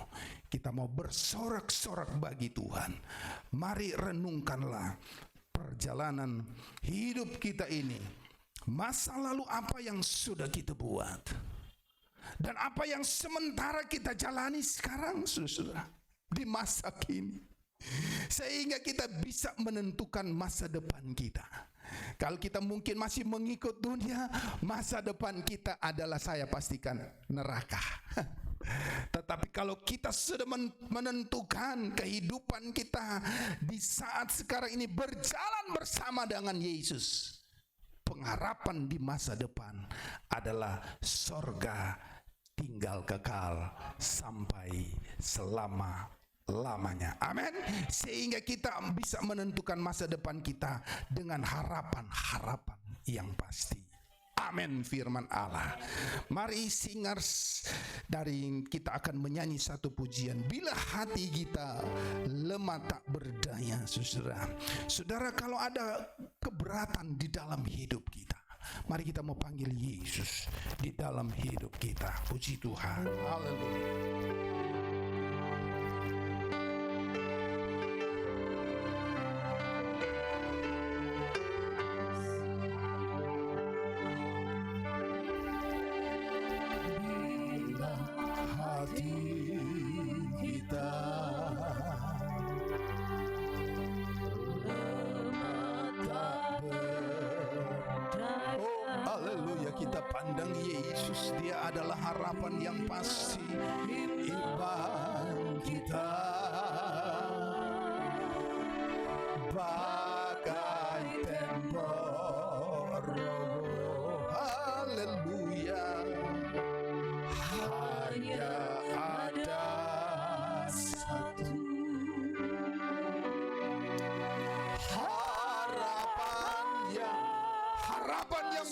B: kita mau bersorak-sorak bagi Tuhan. Mari renungkanlah perjalanan hidup kita ini. Masa lalu apa yang sudah kita buat, dan apa yang sementara kita jalani sekarang, saudara, di masa kini, sehingga kita bisa menentukan masa depan kita. Kalau kita mungkin masih mengikut dunia, masa depan kita adalah, saya pastikan, neraka. Tetapi kalau kita sudah menentukan kehidupan kita di saat sekarang ini berjalan bersama dengan Yesus, pengharapan di masa depan adalah sorga tinggal kekal sampai selama-lamanya. Amin. Sehingga kita bisa menentukan masa depan kita dengan harapan-harapan yang pasti. Amin, firman Allah. Mari singers dari kita akan menyanyi satu pujian, bila hati kita lemah tak berdaya. Saudara, kalau ada keberatan di dalam hidup kita, mari kita mau panggil Yesus di dalam hidup kita. Puji Tuhan. Haleluya. Pandang Yesus, dia adalah harapan yang pasti. Iman kita bagai tembok roboh. Haleluya. Hanya ada satu harapan yang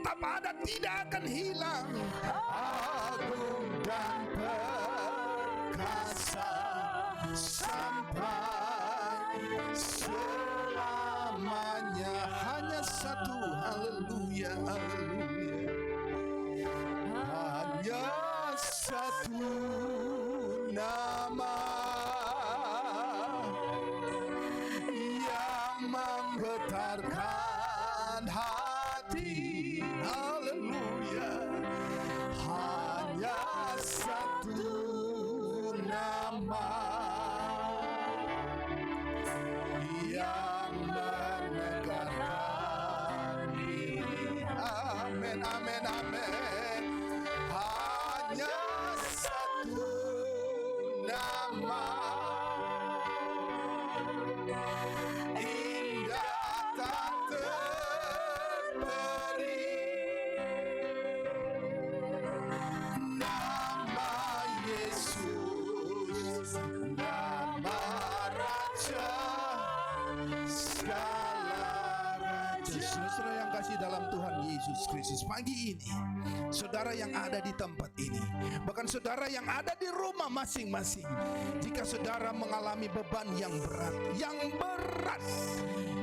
B: tetap ada, tidak akan hilang. Agung dan perkasa sampai selamanya. Hanya satu, haleluya, haleluya. Hanya satu nama yang menggetarkan hati, haleluya. Hanya satu nama yang menegarkan diri. Amin, amin, amin. Hanya satu nama indah tak terperi, nama Yesus, nama Raja segala raja. Saudara yang kasih dalam Tuhan Yesus Kristus, pagi ini saudara yang ada di tempat ini, bahkan saudara yang ada di rumah masing-masing, jika saudara mengalami beban yang berat,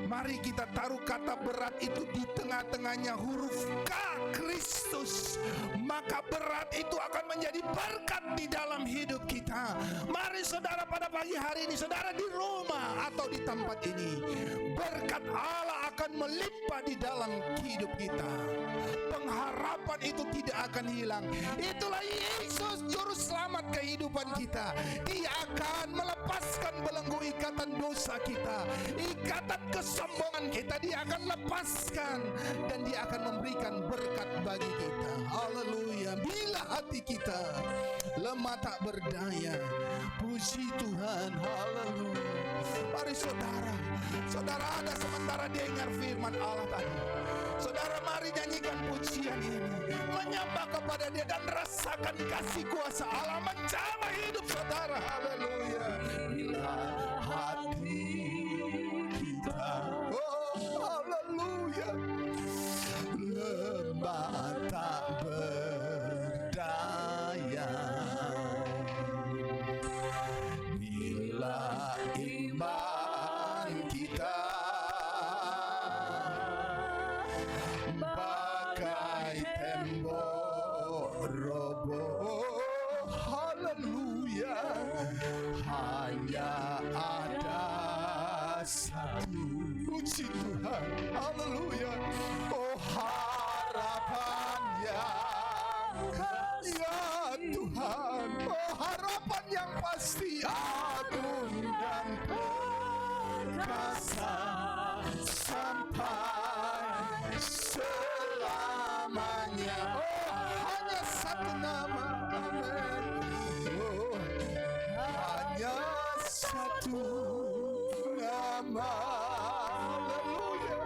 B: mari kita taruh kata berat itu di tengah-tengahnya huruf K, Kristus. Maka berat itu akan menjadi berkat di dalam hidup kita. Mari saudara, pada pagi hari ini, saudara di rumah atau di tempat ini, berkat Allah akan melimpah di dalam hidup kita. Pengharapan itu tidak akan hilang. Itulah Yesus, juru selamat kehidupan kita. Dia akan melepaskan belenggu ikatan dosa kita, ikatan kesombongan kita. Dia akan lepaskan dan dia akan memberikan berkat bagi kita. Haleluya. Bila hati kita lemah tak berdaya, puji Tuhan. Haleluya. Mari saudara ada sementara dengar firman Allah tadi, saudara mari nyanyikan pujian ini, menyembah kepada Dia dan rasakan kasih kuasa Allah menjamah hidup saudara. Haleluya. Bila hati kita, oh haleluya, lemah tak berdaya, bila iman kita bagai tembok roboh, haleluya, hanya ada satu, puji Tuhan, haleluya. Oh harapannya, ya Tuhan, oh harapan yang pasti, agung dan perkasa sampai selamanya. Oh hanya satu nama, amin. Oh hanya satu nama, haleluya,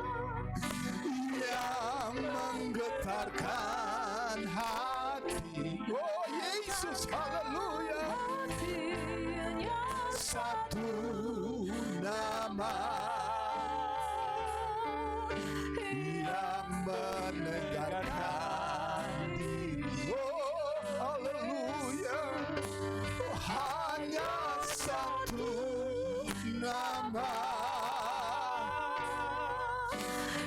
B: yang menggetarkan hati. Oh Yesus, haleluya. Satu nama yang menegarkan diri. Oh haleluya. Oh, hanya satu nama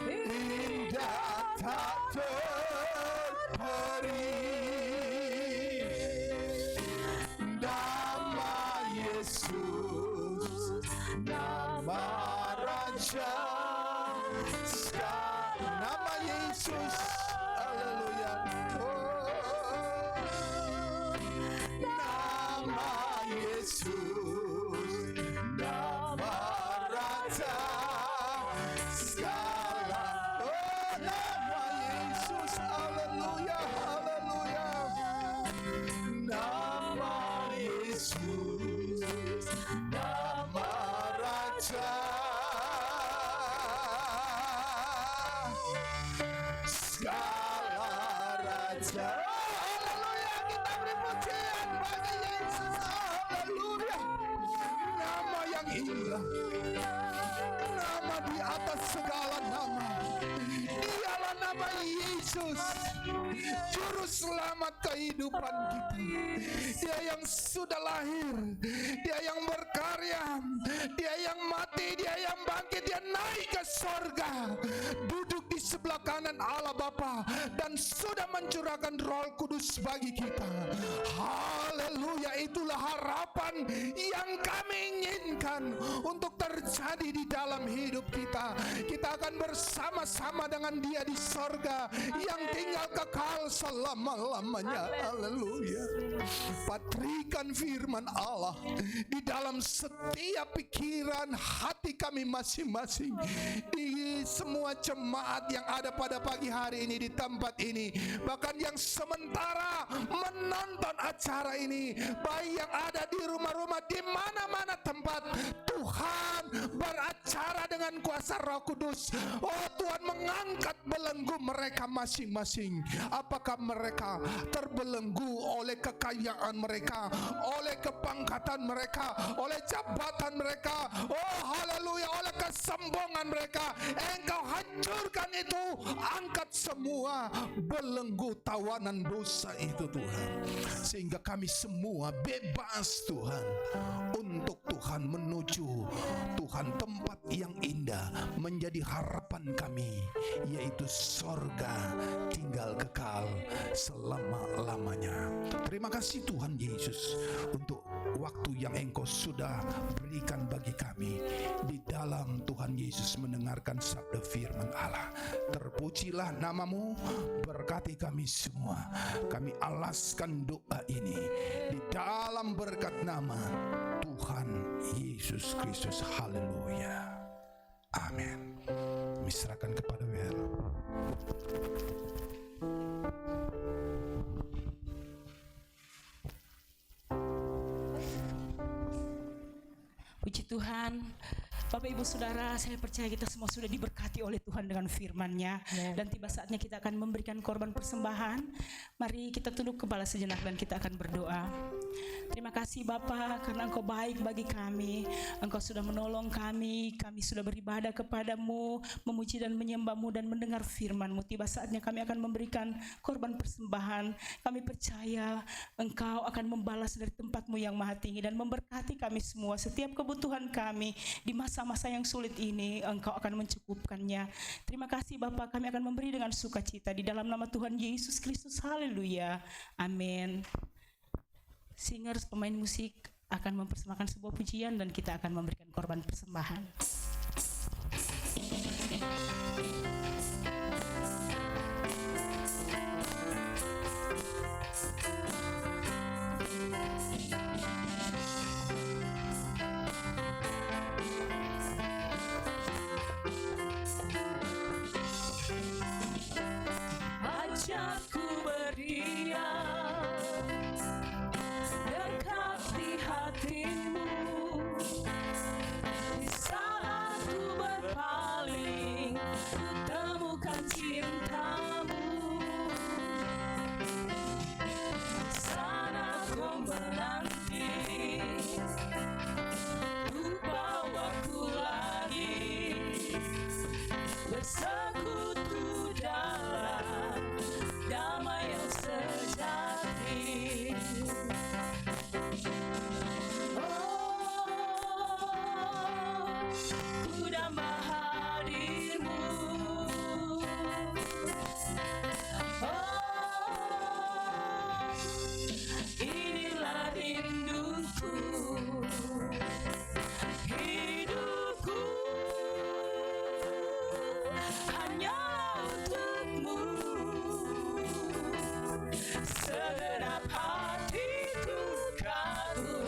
B: indah tak terperi, nama Yesus, nama Raja segala, nama Yesus, haleluya. Oh, nama Yesus, nama Raja segala. Oh nama Yesus, haleluya, haleluya. Nama Yesus, nama Raja segala raja. Haleluya, kita beri pujian bagi Yesus, haleluya. Nama yang indah, nama di atas segala nama, dialah nama Yesus. Yesus, Juru Selamat kehidupan kita. Dia yang sudah lahir, Dia yang berkarya, Dia yang mati, Dia yang bangkit, Dia naik ke sorga, duduk di sebelah kanan Allah Bapa, dan sudah mencurahkan Roh Kudus bagi kita. Haleluya, itulah harapan yang kami inginkan untuk terjadi di dalam hidup kita. Kita akan bersama-sama dengan Dia di sorga yang tinggal kekal selama-lamanya. Haleluya. Patrikan firman Allah di dalam setiap pikiran hati kami masing-masing, di semua jemaat yang ada pada pagi hari ini di tempat ini, bahkan yang sementara menonton acara ini, baik yang ada di rumah-rumah, di mana-mana tempat. Tuhan beracara dengan kuasa Roh Kudus. Oh, Tuhan mengangkat belenggu mereka masing-masing. Apakah mereka terbelenggu oleh kekayaan mereka, oleh kepangkatan mereka, oleh jabatan mereka, oh haleluya, oleh kesombongan mereka? Engkau hancurkan itu, angkat semua belenggu tawanan dosa itu Tuhan, sehingga kami semua bebas Tuhan, untuk Tuhan menuju Tuhan tempat yang indah, menjadi harapan kami, yaitu sorga, tinggal kekal selama-lamanya. Terima kasih Tuhan Yesus untuk waktu yang Engkau sudah berikan bagi kami di dalam Tuhan Yesus mendengarkan sabda firman Allah. Terpujilah namamu, berkati kami semua. Kami alaskan doa ini di dalam berkat nama Tuhan Yesus Kristus. Haleluya. Amin. Diserahkan kepada WL.
A: Puji Tuhan. Bapak Ibu Saudara, saya percaya kita semua sudah diberkati oleh Tuhan dengan firman-Nya. Dan tiba saatnya kita akan memberikan korban persembahan. Mari kita tunduk kepala sejenak dan kita akan berdoa. Terima kasih Bapa, karena Engkau baik bagi kami. Engkau sudah menolong kami sudah beribadah kepadamu, memuji dan menyembah-Mu dan mendengar firman-Mu. Tiba saatnya kami akan memberikan korban persembahan. Kami percaya Engkau akan membalas dari tempat-Mu yang maha tinggi dan memberkati kami semua. Setiap kebutuhan kami di masa-masa yang sulit ini, Engkau akan mencukupkannya. Terima kasih Bapa, kami akan memberi dengan sukacita di dalam nama Tuhan Yesus Kristus. Haleluya. Amin. Singers, pemain musik akan mempersembahkan sebuah pujian dan kita akan memberikan korban persembahan. Ajakku berdiam dekat di hatimu, di saat ku berpaling, ku temukan cintamu. Di sana kau menanti, ku bawaku lagi bersekutu dalam damai yang sejati. Oh, ku damba hadirmu. Oh, inilah rinduku, hidupku hanya untukmu. Segenap hatiku kagum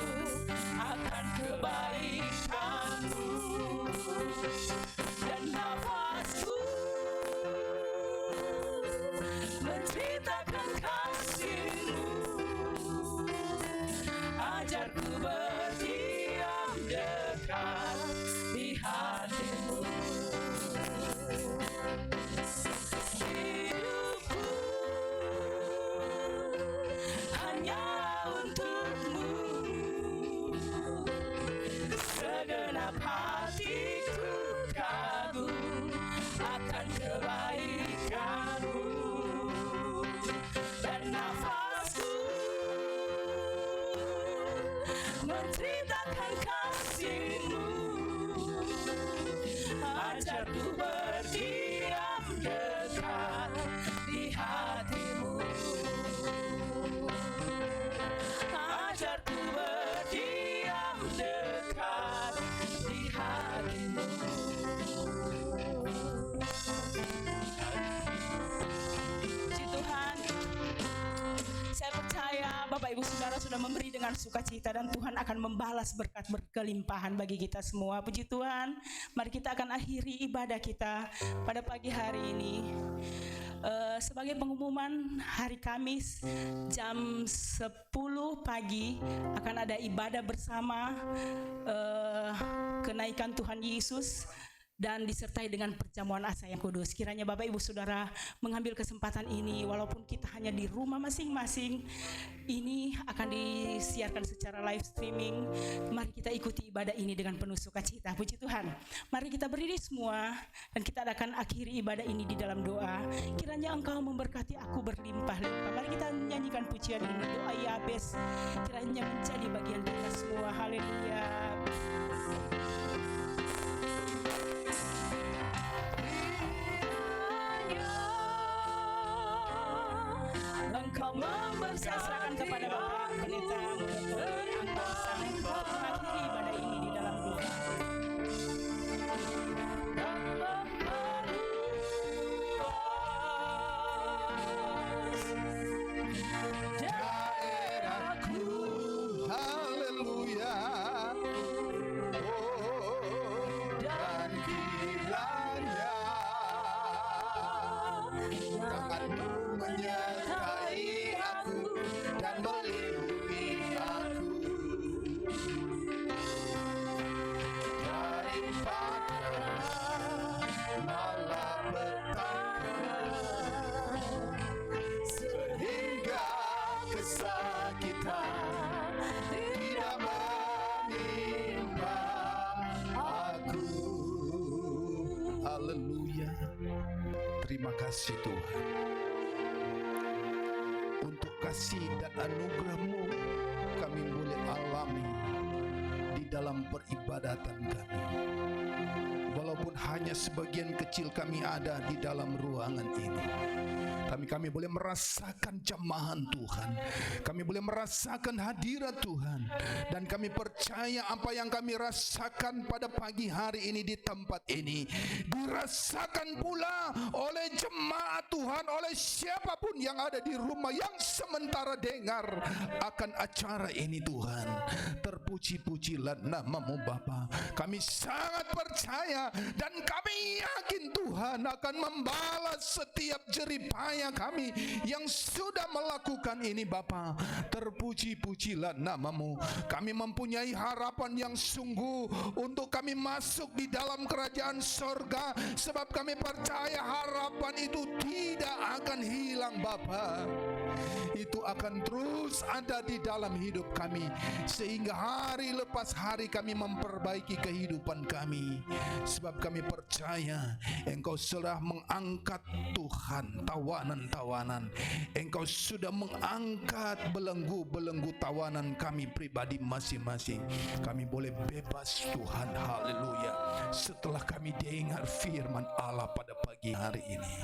A: akan kebaikanmu, dan nafas beritakan kasih-Mu. Ajarku berdiam dekat di hati-Mu. Ajarku berdiam dekat di hati-Mu. Puji Tuhan, saya percaya Bapak Ibu Saudara sudah memberi dengan sukacita dan Tuhan akan membalas berkat berkelimpahan bagi kita semua. Puji Tuhan, mari kita akan akhiri ibadah kita pada pagi hari ini. Sebagai pengumuman, hari Kamis jam 10 pagi akan ada ibadah bersama kenaikan Tuhan Yesus dan disertai dengan perjamuan asa yang kudus. Kiranya Bapak Ibu Saudara mengambil kesempatan ini, walaupun kita hanya di rumah masing-masing, ini akan disiarkan secara live streaming. Mari kita ikuti ibadah ini dengan penuh sukacita. Puji Tuhan. Mari kita berdiri semua dan kita akan akhiri ibadah ini di dalam doa. Kiranya Engkau memberkati aku berlimpah-limpah. Mari kita nyanyikan pujian ini, doa Yabes. Kiranya menjadi bagian kita semua. Haleluya. Engkau saya serahkan kepada Bapak Pendeta untuk Engkau bisa mengakhiri ibadah ini di dalam doa.
B: Daerahku, haleluya. Oh, dan kiranya tanganmu menyertai aku dan melindungi aku daripada malapetaka, sehingga kesakitan tidak menimpa aku. Haleluya. Terima kasih Tuhan untuk kasih dan anugerah-Mu kami boleh alami di dalam peribadatan kami. Walaupun hanya sebagian kecil kami ada di dalam ruangan ini, kami boleh merasakan jamahan Tuhan. Kami boleh merasakan hadirat Tuhan. Dan kami percaya apa yang kami rasakan pada pagi hari ini di tempat ini dirasakan pula oleh jemaat Tuhan, oleh siapapun yang ada di rumah yang sementara dengar akan acara ini Tuhan. Terpuji-pujilah nama-Mu Bapa. Kami sangat percaya dan kami yakin Tuhan akan membalas setiap jeripaya kami yang sudah melakukan ini Bapa. Terpuji-pujilah nama-Mu. Kami mempunyai harapan yang sungguh untuk kami masuk di dalam kerajaan sorga, sebab kami percaya harapan itu tidak akan hilang Bapa. Itu akan terus ada di dalam hidup kami, sehingga hari lepas hari kami memperbaiki kehidupan kami, sebab kami percaya Engkau sudah mengangkat Tuhan tawanan-tawanan. Engkau sudah mengangkat belenggu-belenggu tawanan kami pribadi masing-masing. Kami boleh bebas Tuhan. Haleluya. Setelah kami dengar firman Allah pada pagi hari ini,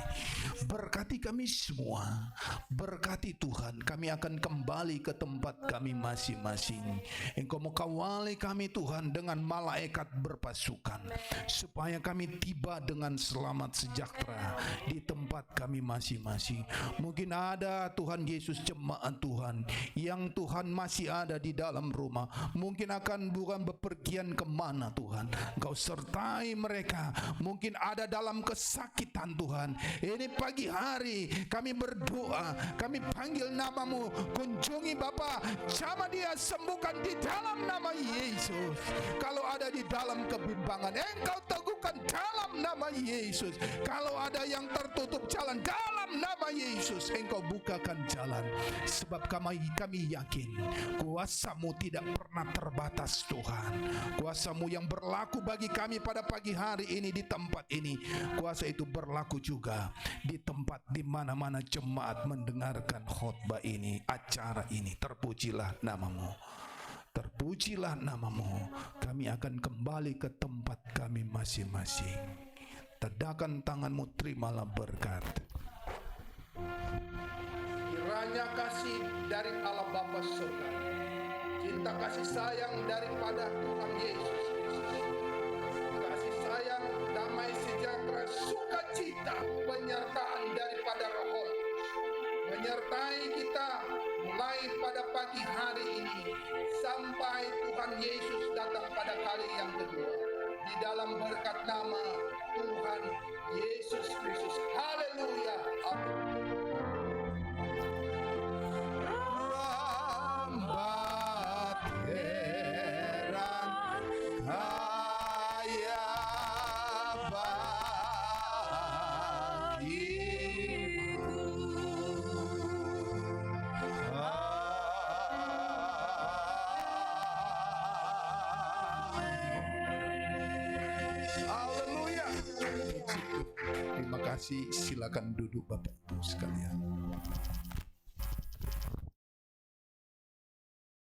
B: berkati kami semua. Berkati Tuhan. Kami akan kembali ke tempat kami masing-masing. Engkau mengawali kami Tuhan dengan malaikat berpasukan, supaya kami tiba dengan selamat sejahtera di tempat kami masing-masing. Mungkin ada Tuhan Yesus jemaat Tuhan yang Tuhan masih ada di dalam rumah, mungkin akan bukan bepergian kemana Tuhan. Engkau sertai mereka, mungkin ada dalam kesakitan Tuhan. Ini pagi hari kami berdoa, kami panggil nama-Mu, kunjungi Bapa, jamah dia, sembuhkan di dalam nama Yesus. Kalau ada di dalam kebimbangan, Engkau teguhkan dalam nama Yesus. Kalau ada yang tertutup jalan, dalam nama Yesus Engkau bukakan jalan. Sebab kami yakin kuasa-Mu tidak pernah terbatas Tuhan. Kuasa-Mu yang berlaku bagi kami pada pagi hari ini di tempat ini, kuasa itu berlaku juga di tempat di mana-mana jemaat mendengarkan khotbah ini, acara ini. Terpujilah nama-Mu. Terpujilah namamu. Kami akan kembali ke tempat kami masing-masing. Tedakan tanganmu, terimalah berkat. Kiranya kasih dari Allah Bapa surga, cinta kasih sayang daripada Tuhan Yesus Kristus, kasih sayang, damai sejahtera, sukacita, penyertaan daripada Roh Kudus menyertai kita mulai pada pagi hari ini sampai Tuhan Yesus datang pada kali yang kedua, di dalam berkat nama Tuhan Yesus Kristus. Haleluya. Amin. Rambat heran kaya bagiku. Haleluya. Terima kasih. Silakan duduk Bapak Ibu sekalian.